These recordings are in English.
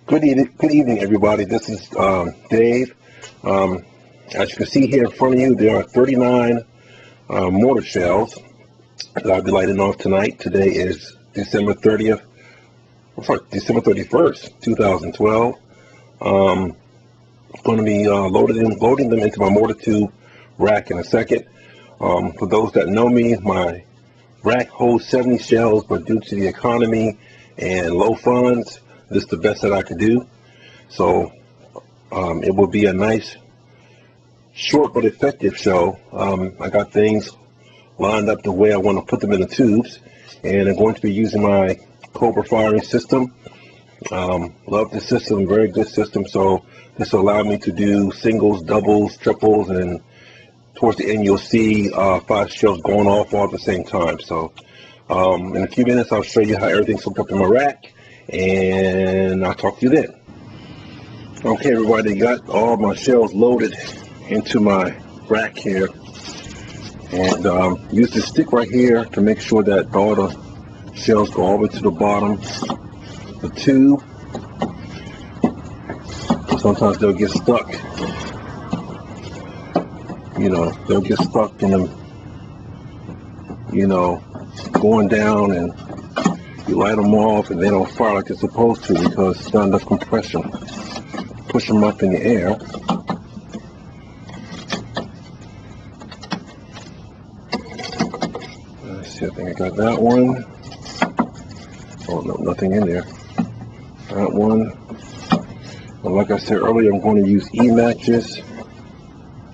Good evening, everybody. This is Dave. As you can see here in front of you, there are 39 mortar shells that I'll be lighting off tonight. Today is December 30th, December 31st, 2012. I'm going to be loading them into my mortar tube rack in a second. For those that know me, my rack holds 70 shells, but due to the economy and low funds, this is the best that I could do. So it will be a nice, short but effective show. I got things lined up the way I want to put them in the tubes, and I'm going to be using my Cobra firing system. Love this system, very good system. So this will allow me to do singles, doubles, triples, and towards the end you'll see 5 shells going off all at the same time. So in a few minutes I'll show you how everything's hooked up in my rack, and I'll talk to you then. Okay, everybody, got all my shells loaded into my rack here, and use this stick right here to make sure that all the shells go all the way to the bottom of the tube. Sometimes they'll get stuck, they'll get stuck in them, going down, and you light them off and they don't fire like they're supposed to because it's not enough compression. Push them up in the air. Let's see, I think I got that one. Oh no, nothing in there. That one. And like I said earlier, I'm going to use ematches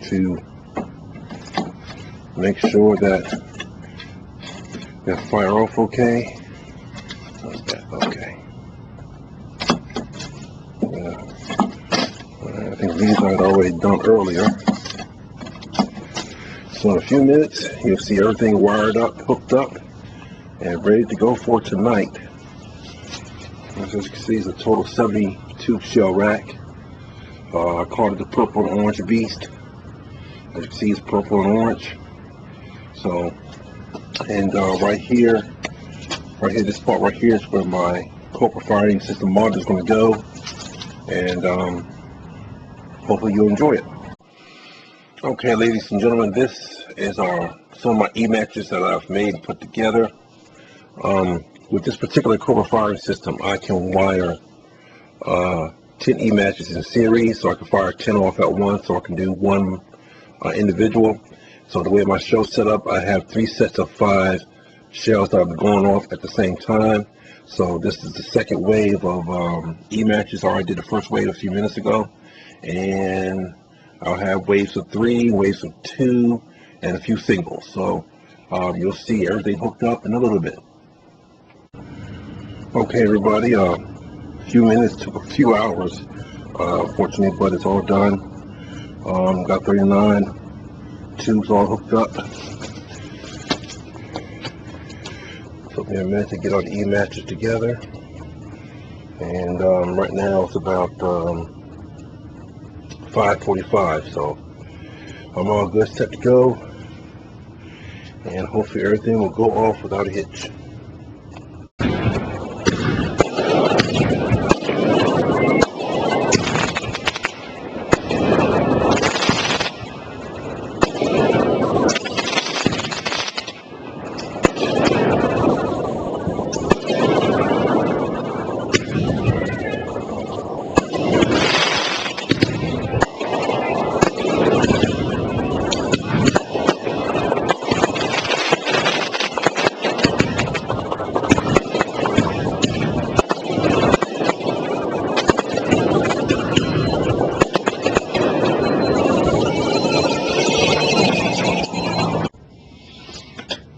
to make sure that they fire off okay. Okay. I think these I had already done earlier. So in a few minutes, you'll see everything wired up, hooked up, and ready to go for tonight. As you can see, it's a total 72 shell rack. I called it the purple and orange beast. As you can see, it's purple and orange. So, and right here, this part right here is where my Cobra firing system module is going to go, and hopefully you'll enjoy it. Okay, ladies and gentlemen, this is some of my ematches that I've made and put together. With this particular Cobra firing system, I can wire 10 ematches in series, so I can fire 10 off at once, so I can do one individual. So the way my show's set up, I have 3 sets of 5 shells that are going off at the same time. So this is the second wave of ematches. I already did the first wave a few minutes ago, and I'll have waves of 3, waves of 2, and a few singles. So you'll see everything hooked up in a little bit. Okay, everybody, a few minutes took a few hours, fortunately, but it's all done. Got 39 tubes all hooked up. Took me a minute to get all the ematches together, and right now it's about 5:45, so I'm all good, set to go, and hopefully everything will go off without a hitch.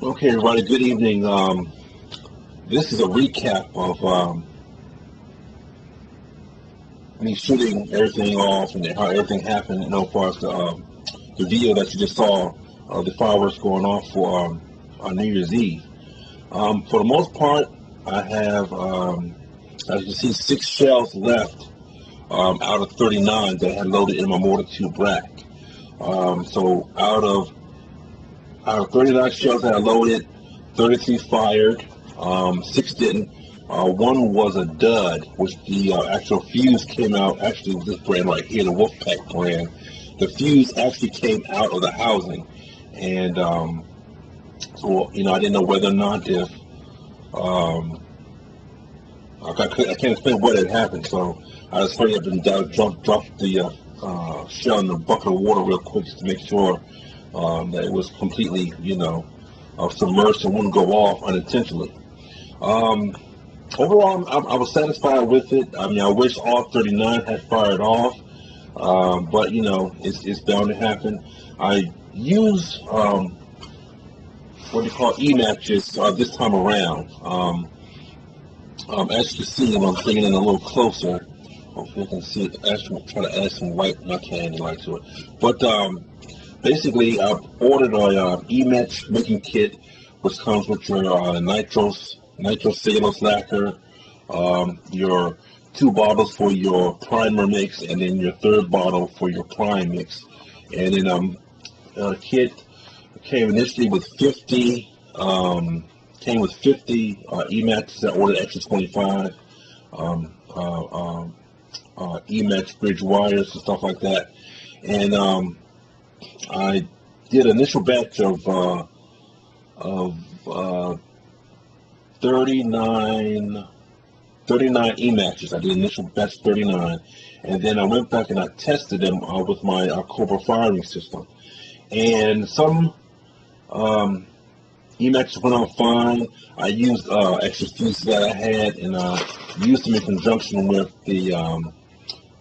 Okay, everybody, good evening. This is a recap of me shooting everything off and how everything happened, as far as the video that you just saw, the fireworks going off for on New Year's Eve. For the most part, I have, as you can see, 6 shells left out of 39 that I had loaded in my mortar tube rack. So out of 39 shells that I loaded, 33 fired, 6 didn't. One was a dud, which the actual fuse came out. Actually, with this brand right here, the Wolfpack brand, the fuse actually came out of the housing, and so I didn't know whether or not if um, I can't explain what had happened. So I just hurried up and dropped the shell in a bucket of water real quick just to make sure that it was completely submerged and wouldn't go off unintentionally. Um, Overall, I was satisfied with it. I mean, I wish all 39 had fired off, but it's bound to happen. I use what they call ematches this time around. As you can see, and I'm bringing it in a little closer. Hopefully, you can see it. Actually, try to add some white, not candy light to it. But basically, I've ordered a ematch making kit, which comes with your nitrocellulose lacquer, your 2 bottles for your primer mix, and then your 3rd bottle for your prime mix. And then kit came initially with 50. Came with 50 ematches. I ordered extra 25 ematch bridge wires and stuff like that. And I did an initial batch of 39 ematches. I did initial batch 39, and then I went back and I tested them with my Cobra firing system. And some ematches went on fine. I used extra fuses that I had, and used them in conjunction with the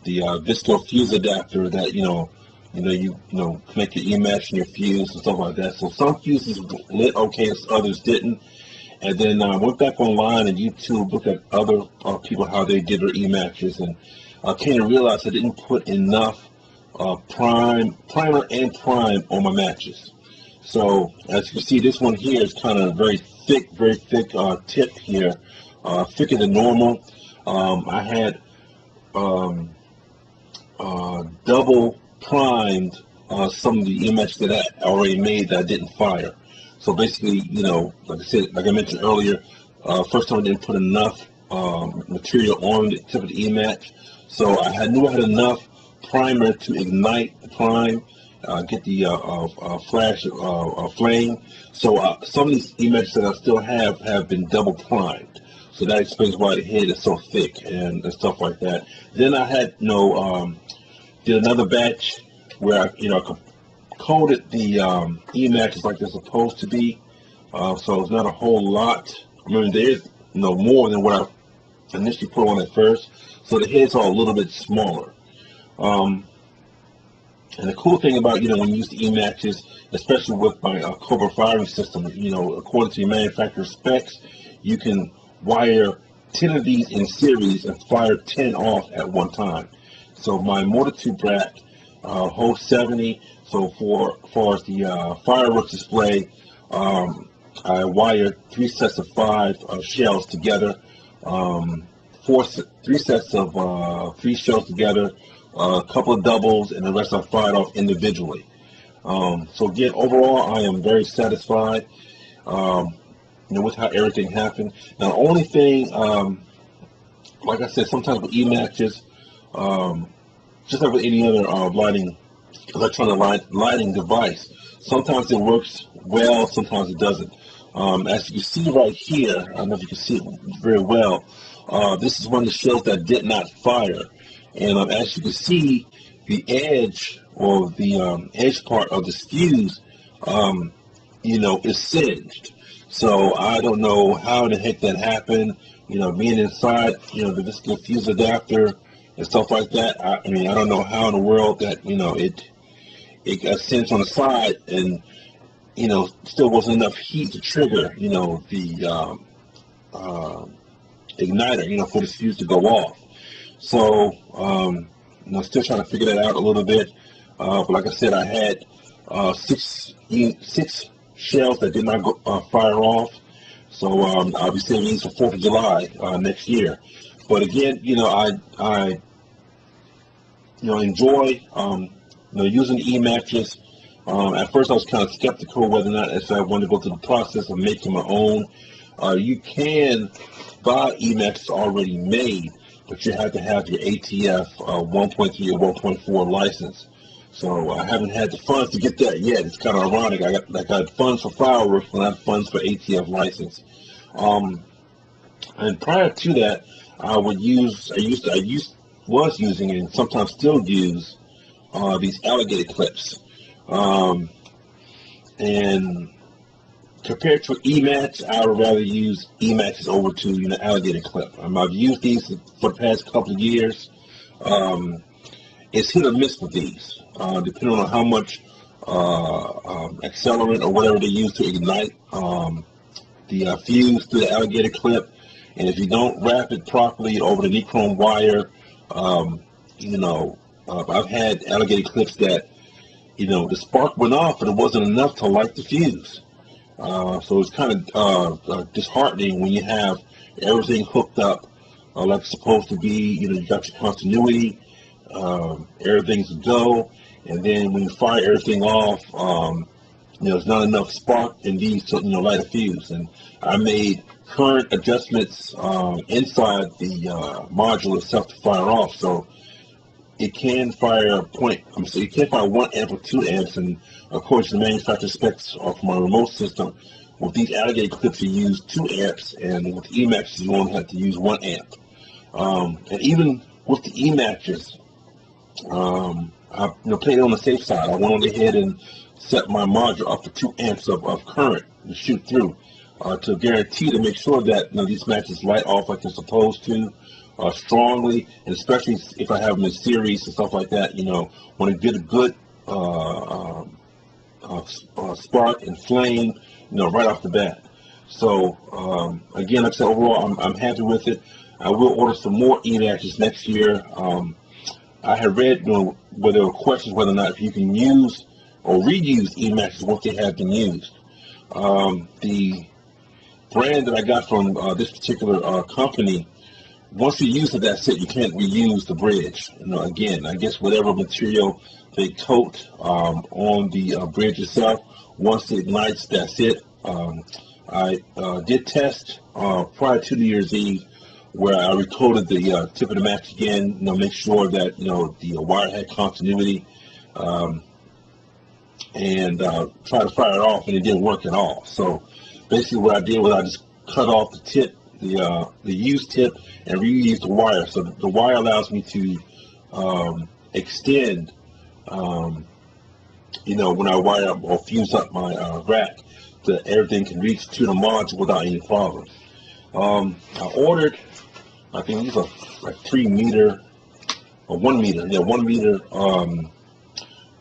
Visco fuse adapter that you connect your ematch and your fuse and stuff like that. So some fuses lit okay, others didn't. And then I went back online and YouTube, looked at other people how they did their ematches, and I came to realize I didn't put enough primer and prime on my matches. So as you can see, this one here is kind of very thick tip here, thicker than normal. I had double primed some of the ematches that I already made that I didn't fire. So basically, like I mentioned earlier, first time I didn't put enough material on the tip of the ematch. So knew I had enough primer to ignite the prime, get the flash flame. So some of these ematches that I still have been double primed. So that explains why the head is so thick and stuff like that. Then I had did another batch where I coated the ematches like they're supposed to be. So it's not a whole lot. I mean, there is more than what I initially put on at first. So the heads are a little bit smaller. And the cool thing about, when you use the ematches, especially with my Cobra firing system, according to your manufacturer's specs, you can wire 10 of these in series and fire 10 off at one time. So my mortar tube rack holds 70. So for as the fireworks display, I wired 3 sets of 5 shells together, 3 sets of 3 shells together, a couple of doubles, and the rest I fired off individually. So again, overall, I am very satisfied with how everything happened. Now, the only thing, like I said, sometimes with e-matches, just like with any other electronic lighting device, sometimes it works well, sometimes it doesn't. As you can see right here, I don't know if you can see it very well, this is one of the shells that did not fire. And as you can see, the edge or the edge part of this fuse, is singed. So I don't know how in the heck that happened. Being inside, the Visco fuse adapter and stuff like that. I don't know how in the world that it got singed on the side, and still wasn't enough heat to trigger the igniter for the fuse to go off. So still trying to figure that out a little bit. But like I said, I had 6 shells that did not fire off. So I'll be saving these for 4th of July next year. But again, I enjoy using e-matches. At first, I was kind of skeptical whether or not I wanted to go through the process of making my own. You can buy ematches already made, but you have to have your ATF 1.3 or 1.4 license. So I haven't had the funds to get that yet. It's kind of ironic. I got funds for fireworks, but not funds for ATF license. And prior to that, was using and sometimes still use these alligator clips. And compared to ematch, I would rather use ematches over to alligator clip. I've used these for the past couple of years. It's hit or miss with these, depending on how much accelerant or whatever they use to ignite the fuse through the alligator clip. And if you don't wrap it properly over the nichrome wire, I've had alligator clips that, the spark went off, but it wasn't enough to light the fuse. So it's kind of disheartening when you have everything hooked up like it's supposed to be. You got your continuity, everything's a go, and then when you fire everything off, there's not enough spark in these to light a fuse. And I made current adjustments inside the module itself to fire off, so it can fire it can fire 1 amp or 2 amps, and according to the manufacturer specs of my remote system, with these alligator clips you use 2 amps, and with ematches you only have to use 1 amp. And even with the ematches, I played on the safe side. I went on ahead and set my module up to 2 amps of current to shoot through, to guarantee to make sure that these matches light off like they're supposed to, strongly, and especially if I have them in series and stuff like that. When I get a good spark and flame, right off the bat. So again, like I said, overall, I'm happy with it. I will order some more ematches next year. I had read where there were questions whether or not if you can use or reuse ematches once they have been used. The brand that I got from this particular company, once you use it, that's it. You can't reuse the bridge. Again, I guess whatever material they coat on the bridge itself, once it ignites, that's it. I did test prior to New Year's Eve, where I recoated the tip of the match again, make sure that the wire had continuity, and try to fire it off, and it didn't work at all. So basically, what I did was I just cut off the tip, the used tip, and reuse the wire. So the wire allows me to extend, when I wire up or fuse up my rack, that everything can reach to the module without any problem. I ordered, I think these are like 3 meter or 1 meter, 1 meter,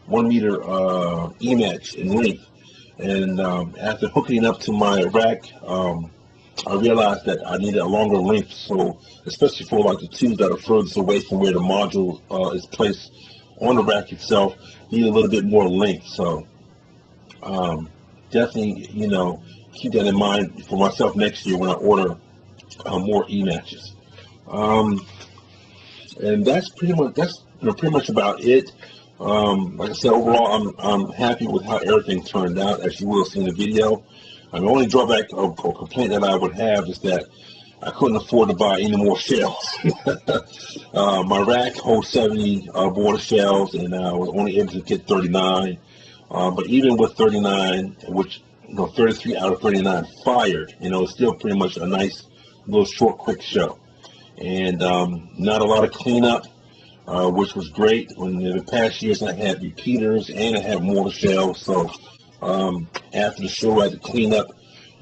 1 meter ematch in length. And after hooking it up to my rack, I realized that I needed a longer length, so especially for like the tubes that are furthest away from where the module is placed on the rack itself, need a little bit more length. So definitely, keep that in mind for myself next year when I order more ematches. And that's pretty much about it. Like I said, overall, I'm happy with how everything turned out, as you will see in the video. The only drawback or complaint that I would have is that I couldn't afford to buy any more shells. My rack holds 70 border shells, and I was only able to get 39. But even with 39, which 33 out of 39 fired, it's still pretty much a nice little short, quick show. And not a lot of cleanup, which was great. When in the past years I had repeaters and I had mortar shells, so after the show I had to clean up,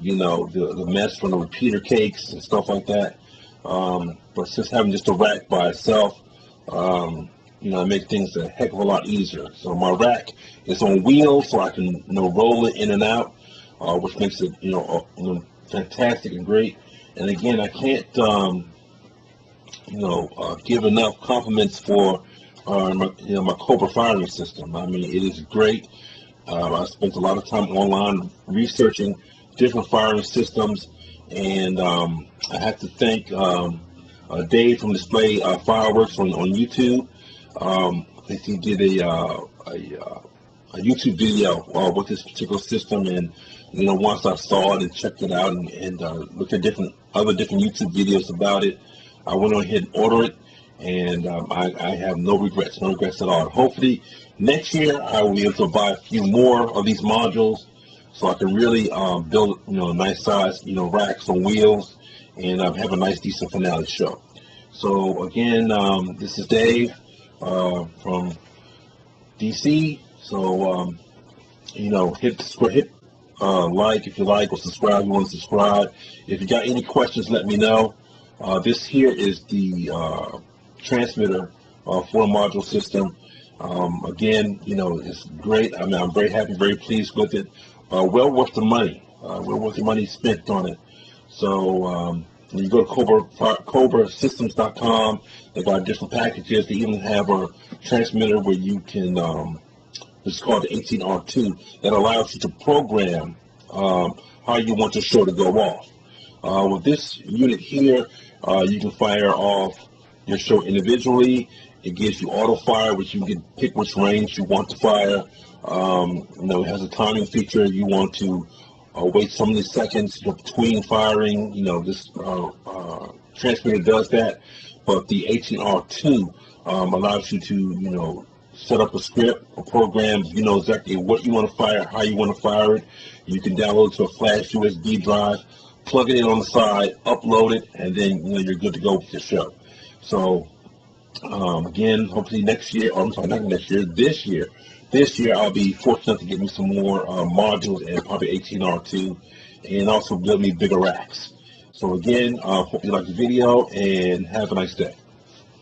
the mess from the repeater cakes and stuff like that. But since having just a rack by itself, it makes things a heck of a lot easier. So my rack is on wheels, so I can roll it in and out, which makes it fantastic and great. And again, I can't give enough compliments for my Cobra firing system. I mean, it is great. I spent a lot of time online researching different firing systems, and I have to thank Dave from Display Fireworks on YouTube. I think he did a YouTube video with this particular system, and once I saw it and checked it out and looked at other different YouTube videos about it, I went on ahead and ordered it, and I have no regrets at all. Hopefully next year I will be able to buy a few more of these modules, so I can really build a nice size racks on wheels, and have a nice decent finale show. So again, this is Dave from DC. So hit like if you like, or subscribe if you want to subscribe. If you got any questions, let me know. This here is the transmitter for a module system. Again, it's great. I mean, I'm very happy, very pleased with it. Well worth the money. Well worth the money spent on it. So you go to CobraSystems.com. They got different packages. They even have a transmitter where you can, it's called the 18R2, that allows you to program how you want your show to go off. With this unit here, you can fire off your show individually. It gives you auto fire, which you can pick which range you want to fire. It has a timing feature. You want to wait so many seconds between firing. This transmitter does that, but the 18R2 allows you to set up a script, a program. You know exactly what you want to fire, how you want to fire it. You can download it to a flash USB drive, plug it in on the side, upload it, and then you're good to go with your show. So again, hopefully next year, or I'm sorry, not next year, this year I'll be fortunate to get me some more modules and probably 18R2, and also build me bigger racks. So again, hope you like the video and have a nice day.